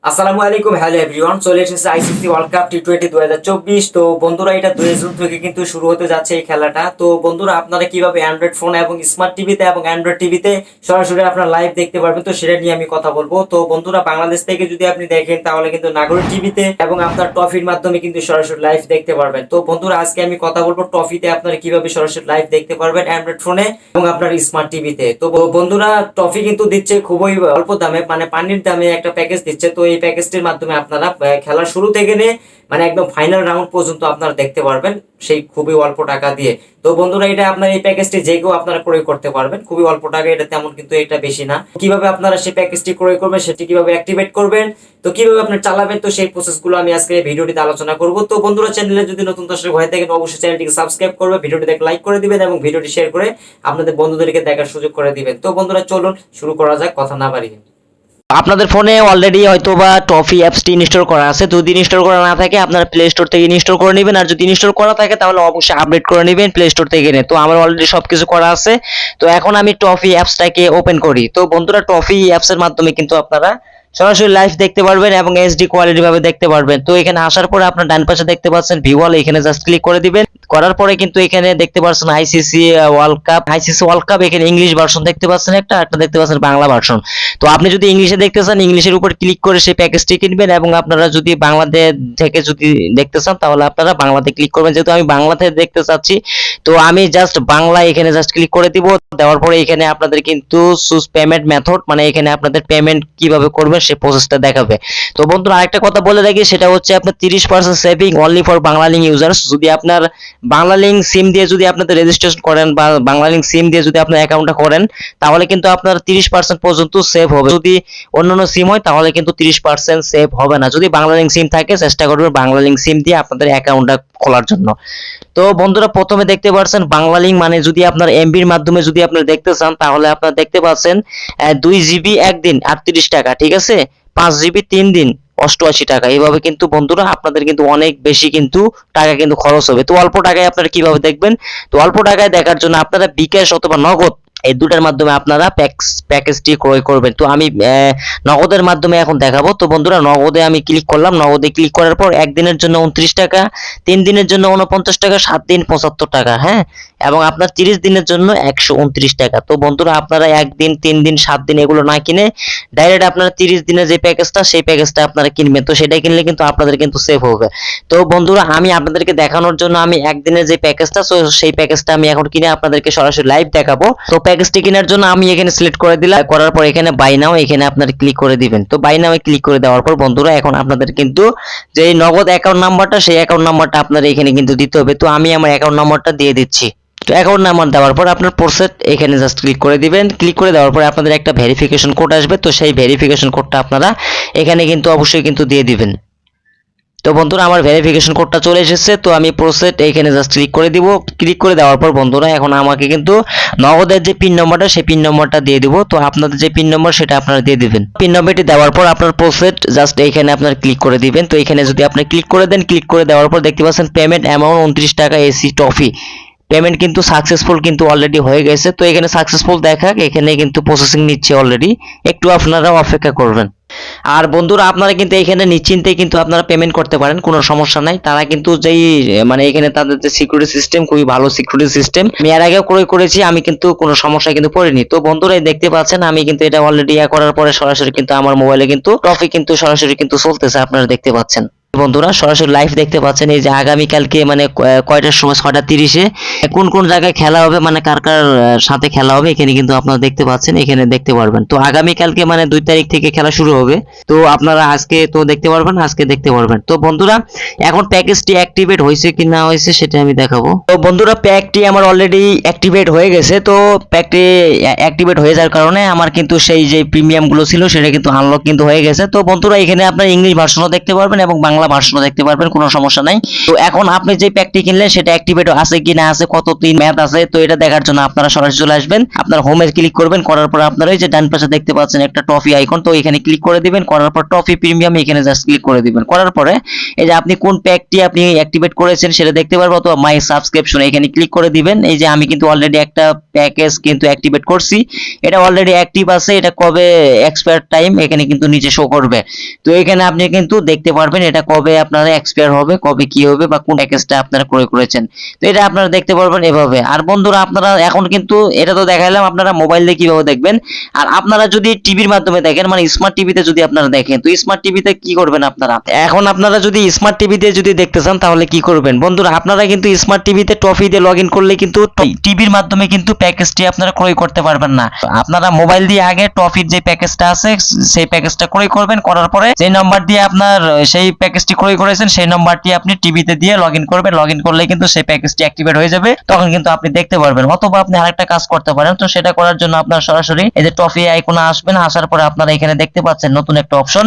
আসসালামু আলাইকুম, hello everyone. চলে এসেছে আইসিসি ওয়ার্ল্ড কাপ টি-20 2024। তো বন্ধুরা, এটা 2 জুন থেকে কিন্তু শুরু হতে যাচ্ছে এই খেলাটা। তো বন্ধুরা, আপনারা কিভাবে অ্যান্ড্রয়েড ফোন এবং স্মার্ট টিভিতে এবং অ্যান্ড্রয়েড টিভিতে সরাসরি আপনারা লাইভ দেখতে পারবেন, তো সেটা নিয়ে আমি কথা বলবো। তো বন্ধুরা, বাংলাদেশ থেকে যদি আপনি দেখেন তাহলে কিন্তু নাগরিক টিভিতে এবং আপনার টফির মাধ্যমে কিন্তু সরাসরি লাইভ দেখতে পারবেন। তো বন্ধুরা, আজকে আমি কথা বলবো টফিতে আপনারা কিভাবে সরাসরি লাইভ দেখতে পারবেন অ্যান্ড্রয়েড ফোনে এবং আপনার স্মার্ট টিভিতে। তো বন্ধুরা, টফি কিন্তু দিচ্ছে খুবই অল্প দামে, মানে পানির দামে একটা প্যাকেজ দিচ্ছে। তো এই প্যাকেজটির মাধ্যমে আপনারা খেলার শুরু থেকে নিয়ে মানে একদম ফাইনাল রাউন্ড পর্যন্ত আপনারা দেখতে পারবেন সেই খুবই অল্প টাকা দিয়ে। তো বন্ধুরা, এটা আপনার এই প্যাকেজটি যে কেউ আপনারা ক্রয় করতে পারবেন খুবই অল্প টাকা, এটা তেমন কিন্তু এটা বেশি না। কিভাবে আপনারা সেই প্যাকেজটি ক্রয় করবেন, সেটি কিভাবে অ্যাক্টিভেট করবেন, তো কিভাবে আপনারা চালাবেন, তো সেই প্রসেসগুলো আমি আজকে এই ভিডিওটিতে আলোচনা করব। তো বন্ধুরা, চ্যানেলে যদি নতুন দর্শক হয়ে থাকেন অবশ্যই চ্যানেলটিকে সাবস্ক্রাইব করবে, ভিডিওটি দেখে লাইক করে দিবেন এবং ভিডিওটি শেয়ার করে আপনাদের বন্ধুদেরকে দেখার সুযোগ করে দিবেন। তো বন্ধুরা, চলুন শুরু করা যাক, কথা না বাড়িয়ে। আপনাদের ফোনে অলরেডি হয়তো বা টফি অ্যাপসটি ইনস্টল করা আছে। যদি ইনস্টল করা না থাকে আপনারা প্লে স্টোর থেকে ইনস্টল করে নেবেন, আর যদি ইনস্টল করা থাকে তাহলে অবশ্যই আপডেট করে নেবেন প্লে স্টোর থেকে এনে। তো আমার অলরেডি সবকিছু করা আছে। তো এখন আমি টফি অ্যাপসটাকে ওপেন করি। তো বন্ধুরা, টফি অ্যাপসের মাধ্যমে কিন্তু আপনারা সরাসরি লাইভ দেখতে পারবেন এবং এইচডি কোয়ালিটি ভাবে দেখতে পারবেন। তো এখানে আসার পরে আপনার ডান পাশে দেখতে পাচ্ছেন ভিওয়াল, এখানে জাস্ট ক্লিক করে দিবেন। করার পরে কিন্তু এখানে দেখতে পাচ্ছেন আইসিসি ওয়ার্ল্ড কাপ, এখানে ইংলিশ ভার্সন দেখতে পাচ্ছেন, একটা দেখতে পাচ্ছেন বাংলা ভার্সন। তো আপনি যদি ইংলিশে দেখতে চান ইংলিশের উপর ক্লিক করে সেই প্যাকেজটি কিনবেন, এবং আপনারা যদি বাংলাদেশ থেকে যদি দেখতে চান তাহলে আপনারা বাংলাতে ক্লিক করবেন। যেহেতু আমি বাংলাতে দেখতে চাচ্ছি, তো আমি জাস্ট বাংলা এখানে জাস্ট ক্লিক করে দিব। দেওয়ার পরে এখানে আপনাদের কিন্তু চুজ পেমেন্ট মেথড, মানে এখানে আপনাদের পেমেন্ট কিভাবে করবেন সেই প্রসেসটা দেখাবে। তো বন্ধুরা, আরেকটা কথা বলে রাখি, সেটা হচ্ছে আপনার 30% saving only for Bangla link users. যদি আপনার বাংলা লিঙ্ক সিম দিয়ে যদি আপনাদের রেজিস্ট্রেশন করেন বা বাংলা লিঙ্ক সিম দিয়ে যদি আপনার অ্যাকাউন্টটা করেন, তাহলে কিন্তু আপনার 30% পর্যন্ত সেভ হবে। যদি অন্যান্য সিম হয় তাহলে কিন্তু 30% সেভ হবে না। যদি বাংলা লিঙ্ক সিম থাকে চেষ্টা করবেন বাংলা লিঙ্ক সিম দিয়ে আপনাদের অ্যাকাউন্টটা খোলার জন্য। তো বন্ধুরা, প্রথমে দেখতে পাচ্ছেন বাংলা লিঙ্ক, মানে যদি আপনার এমবির মাধ্যমে যদি আপনারা দেখতে চান তাহলে আপনারা দেখতে পাচ্ছেন 2 জিবি একদিন 38 টাকা, ঠিক আছে, 5 জিবি 3 দিন 88 টাকা। এইভাবে কিন্তু বন্ধুরা আপনাদের কিন্তু অনেক বেশি কিন্তু টাকা কিন্তু খরচ হবে। তো অল্প টাকায় আপনারা কিভাবে দেখবেন, তো অল্প টাকায় দেখার জন্য আপনারা বিকাশ অথবা নগদ এই দুটার মাধ্যমে আপনারা প্যাকেজটি ক্রয় করবেন। তো আমি নগদের মাধ্যমে এখন দেখাবো। তো বন্ধুরা, নগদে আমি ক্লিক করলাম। নগদে ক্লিক করার পর একদিনের জন্য 29 টাকা, 3 দিনের জন্য 49 টাকা, 7 দিন 75 টাকা, হ্যাঁ, এবং আপনার 30 দিনের জন্য 129 টাকা। তো বন্ধুরা, আপনারা একদিন 3 দিন 7 দিন এগুলো না কিনে ডাইরেক্ট আপনারা 30 দিনের যে প্যাকেজটা সেই প্যাকেজটা আপনারা কিনবেন। তো সেটা কিনলে কিন্তু আপনাদের কিন্তু সেভ হবে। তো বন্ধুরা, আমি আপনাদেরকে দেখানোর জন্য আমি একদিনের যে প্যাকেজটা, তো সেই প্যাকেজটা আমি এখন কিনে আপনাদেরকে সরাসরি লাইভ দেখাবো। তো প্যাকেজটি কেনার জন্য আমি এখানে সিলেক্ট করে দিলাম। করার পর এখানে বাই নাও, এখানে আপনারা ক্লিক করে দিবেন। তো বাই নাও ক্লিক করে দেওয়ার পর বন্ধুরা, এখন আপনাদের কিন্তু যে নগদ অ্যাকাউন্ট নাম্বারটা সেই অ্যাকাউন্ট নাম্বারটা আপনারা এখানে কিন্তু দিতে হবে। তো আমি আমার অ্যাকাউন্ট নাম্বারটা দিয়ে দিচ্ছি। তো অ্যাকাউন্ট নাম্বার দেওয়ার পর আপনার প্রসেস এখানে জাস্ট ক্লিক করে দিবেন। ক্লিক করে দেওয়ার পরে আপনাদের একটা ভেরিফিকেশন কোড আসবে। তো সেই ভেরিফিকেশন কোডটা আপনারা এখানে কিন্তু অবশ্যই কিন্তু দিয়ে দিবেন। তো বন্ধুরা, আমার ভেরিফিকেশন কোডটা চলে এসেছে। তো আমি প্রসেস এখানে জাস্ট ক্লিক করে দিব। ক্লিক করে দেওয়ার পর বন্ধুরা, এখন আমাকে কিন্তু নগদের যে পিন নম্বরটা সেই পিন নম্বরটা দিয়ে দিব। তো আপনাদের যে পিন নম্বর সেটা আপনারা দিয়ে দিবেন। পিন নম্বরটি দেওয়ার পর আপনার প্রসেস জাস্ট এইখানে আপনার ক্লিক করে দিবেন। তো এখানে যদি আপনি ক্লিক করে দেন, ক্লিক করে দেওয়ার পর দেখতে পাচ্ছেন পেমেন্ট অ্যামাউন্ট 29 টাকা এসি টফি পেমেন্ট কিন্তু সাকসেসফুল কিন্তু অলরেডি হয়ে গেছে। তো এখানে সাকসেসফুল দেখাক, এখানে কিন্তু প্রসেসিং নিচ্ছে অলরেডি, একটু আপনারা অপেক্ষা করবেন। আর বন্ধুরা, আপনারা কিন্তু এখানে নিশ্চিন্তে কিন্তু আপনারা পেমেন্ট করতে পারেন, কোনো সমস্যা নাই। তারা কিন্তু যেই মানে এখানে তাদের যে সিকিউরিটি সিস্টেম খুবই ভালো সিকিউরিটি সিস্টেম, আমি এর আগেও ক্রয় করেছি, আমি কিন্তু কোনো সমস্যা কিন্তু পড়িনি। তো বন্ধুরা, দেখতে পাচ্ছেন আমি কিন্তু এটা অলরেডি করার পরে সরাসরি কিন্তু আমার মোবাইলে কিন্তু ট্রফি কিন্তু সরাসরি কিন্তু চলতেছে, আপনারা দেখতে পাচ্ছেন। বন্ধুরা, সরাসরি লাইভ দেখতে পাচ্ছেন এই যে আগামীকালকে মানে কয়টার সময় 6:30-এ কোন কোন জায়গায় খেলা হবে, মানে কার কার সাথে খেলা হবে এখানে কিন্তু আপনারা দেখতে পাচ্ছেন, এখানে দেখতে পারবেন। তো আগামীকালকে মানে 2 তারিখ থেকে খেলা শুরু হবে। তো আপনারা আজকে তো দেখতে পারবেন, আজকে দেখতে পারবেন। তো বন্ধুরা, এখন প্যাকেজটি অ্যাক্টিভেট হয়েছে কি না হয়েছে সেটা আমি দেখাবো। তো বন্ধুরা, প্যাকটি আমার অলরেডি অ্যাক্টিভেট হয়ে গেছে। তো প্যাকটি অ্যাক্টিভেট হয়ে যাওয়ার কারণে আমার কিন্তু সেই যে প্রিমিয়াম গুলো ছিল সেটা কিন্তু আনলক কিন্তু হয়ে গেছে। তো বন্ধুরা, এখানে আপনারা ইংলিশ ভার্সনও দেখতে পারবেন এবং বাংলা বাংলা ভার্সনও দেখতে পারবেন, কোনো সমস্যা নাই। তো এখন আপনি যে প্যাকটি কিনলেন সেটা অ্যাক্টিভেট আছে কি না আছে, কত দিন মেয়াদ আছে, তো এটা দেখার জন্য আপনারা সরাসরি চলে আসবেন, আপনার হোমে ক্লিক করবেন, করার পর আপনারা এই যে ডান পাশে দেখতে পাচ্ছেন একটা টফি আইকন, তো এখানে ক্লিক করে দিবেন, করার পর টফি প্রিমিয়াম এখানে জাস্ট ক্লিক করে দিবেন। করার পরে এই যে আপনি কোন প্যাকটি আপনি অ্যাক্টিভেট করেছেন সেটা দেখতে পারবো, অথবা মাই সাবস্ক্রিপশন এখানে ক্লিক করে দিবেন। এই যে আমি কিন্তু অলরেডি একটা প্যাকেজ কিন্তু অ্যাক্টিভেট করছি, এটা অলরেডি অ্যাক্টিভ আছে, এটা কবে এক্সপায়ার টাইম এখানে কিন্তু নিচে শো করবে। তো এখানে আপনি কিন্তু দেখতে পারবেন এটা কবে আপনার এক্সপায়ার হবে, কবে কি হবে, বা কোন প্যাকেজটা আপনারা ক্রয় করেছেন, তো এটা আপনারা দেখতে পারবেন এভাবে। আর বন্ধুরা আপনারা এখন কিন্তু এটা তো দেখাইলাম আপনারা মোবাইল দিয়ে কিভাবে দেখবেন, আর আপনারা যদি টিভির মাধ্যমে দেখেন, মানে স্মার্ট টিভিতে যদি আপনারা দেখেন, তো স্মার্ট টিভিতে কি করবেন আপনারা, এখন আপনারা যদি স্মার্ট টিভিতে যদি দেখতে চান তাহলে কি করবেন বন্ধুরা, আপনারা কিন্তু স্মার্ট টিভিতে টফি দিয়ে লগ ইন করলে কিন্তু টিভির মাধ্যমে কিন্তু প্যাকেজটি আপনারা ক্রয় করতে পারবেন না। আপনারা মোবাইল দিয়ে আগে টফির যে প্যাকেজটা আছে সেই প্যাকেজটা ক্রয় করবেন, করার পরে যে নাম্বার দিয়ে আপনার সেই প্যাকেজটি ক্রয় করেছেন সেই নাম্বারটি আপনি টিভিতে দিয়ে লগ ইন করবেন, লগ ইন করলে কিন্তু সেই প্যাকেজটি অ্যাক্টিভেট হয়ে যাবে, তখন কিন্তু আপনি দেখতে পারবেন। অথবা আপনি আরেকটা কাজ করতে পারেন, তো সেটা করার জন্য আপনার সরাসরি এই যে টফি আইকনে আসবেন, আসার পরে আপনারা এখানে দেখতে পাচ্ছেন নতুন একটা option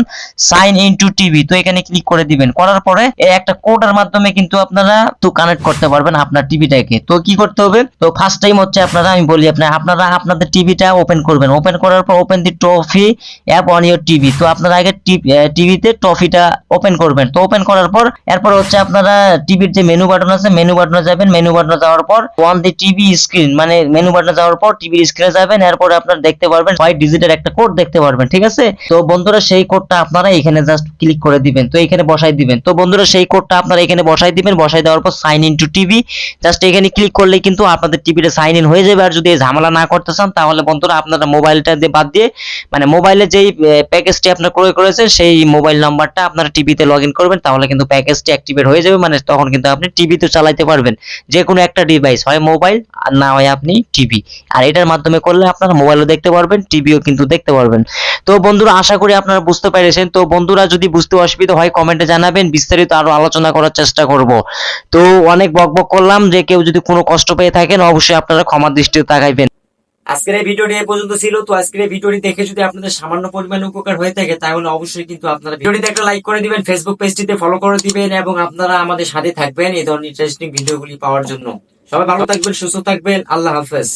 sign in to TV, তো এখানে ক্লিক করে দিবেন। করার পরে এই একটা কোডের মাধ্যমে কিন্তু আপনারা তো কানেক্ট করতে পারবেন আপনার টিভিটাকে। তো কি করতে হবে, তো ফার্স্ট টাইম হচ্ছে আপনারা, আমি বলি আপনারা আপনাদের টিভিটা ওপেন করবেন, ওপেন করার পর open the toffee app on your TV, তো আপনারা আগে টিভিতে টফিটা ওপেন করবেন। তো ওপেন করার পর এরপর হচ্ছে আপনারা টিভির যে মেনু বাটন আছে মেনু বাটনে যাবেন, মেনু বাটনে যাওয়ার পর অন দি টিভি স্ক্রিন, মানে মেনু বাটনে যাওয়ার পর টিভির স্ক্রিনে যাবেন, এরপর আপনারা দেখতে পারবেন 5 ডিজিটের একটা কোড দেখতে পারবেন, ঠিক আছে। তো বন্ধুরা সেই কোডটা আপনারা এখানে জাস্ট ক্লিক করে দিবেন, তো এখানে বসাই দিবেন। তো বন্ধুরা সেই কোডটা আপনারা এখানে বসাই দিবেন, বসাই দেওয়ার পর sign in to TV just এখানে ক্লিক করলে কিন্তু আপনাদের টিভিটা সাইন ইন হয়ে যাবে। আর যদি এই ঝামেলা না করতে চান তাহলে বন্ধুরা আপনারা মোবাইলটা দিয়ে বাদ দিয়ে, মানে মোবাইলে যেই প্যাকেজটি আপনারা ক্রয় করেছেন সেই মোবাইল নাম্বারটা আপনারা টিভিতে লগ ইন করবেন, তাহলে কিন্তু প্যাকেজটি অ্যাক্টিভেট হয়ে যাবে, মানে তখন কিন্তু আপনি টিভিতে চালাতে পারবেন, যে কোনো একটা ডিভাইস, হয় মোবাইল আর না হয় আপনি টিভি। আর এটার মাধ্যমে করলে আপনারা মোবাইলও দেখতে পারবেন, টিভিও কিন্তু দেখতে পারবেন। তো বন্ধুরা আশা করি আপনারা বুঝতে পেরেছেন। তো বন্ধুরা যদি বুঝতে অসুবিধা হয় কমেন্টে জানাবেন, বিস্তারিত আরো আলোচনা করার চেষ্টা করব। তো অনেক বকবক করলাম, যে কেউ যদি কোনো কষ্ট পেয়ে থাকেন অবশ্যই আপনারা ক্ষমার দৃষ্টিতে তাকাইবেন। আজকের এই ভিডিওটি এই পর্যন্ত ছিল। তো আজকের এই ভিডিওটি দেখে যদি আপনাদের সামান্য পরিমাণে উপকার হয়ে থাকে তাহলে অবশ্যই কিন্তু আপনারা ভিডিওটিতে একটা লাইক করে দিবেন, ফেসবুক পেজটিতে ফলো করে দিবেন এবং আপনারা আমাদের সাথে থাকবেন এই ধরনের ইন্টারেস্টিং ভিডিওগুলি পাওয়ার জন্য। সবাই ভালো থাকবেন, সুস্থ থাকবেন, আল্লাহ হাফেজ।